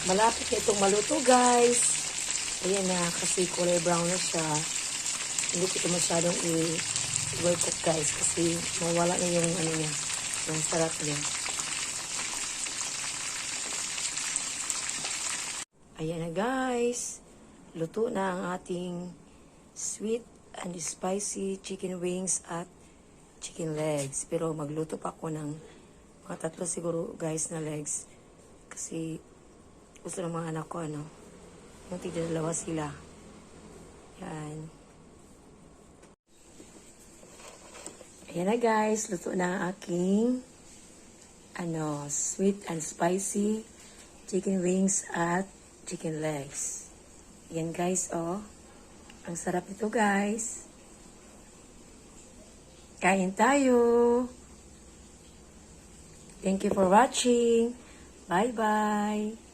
Malapit na itong maluto, guys. Ayan na, kasi kulay brown na siya. Hindi ko ito masyadong i-well cook, guys, kasi mawala na yung ano niya, yung sarap niya. Ayan na, guys. Luto na ang ating sweet and spicy chicken wings at chicken legs. Pero magluto pa ako ng mga 3 siguro, guys, na legs. Kasi gusto ng mga anak ko, yung tigdalawa sila. Yan. Ayan na, guys. Luto na ang aking sweet and spicy chicken wings at chicken legs. Yan, guys, oh. Ang sarap nito, guys. Kain tayo. Thank you for watching. Bye-bye.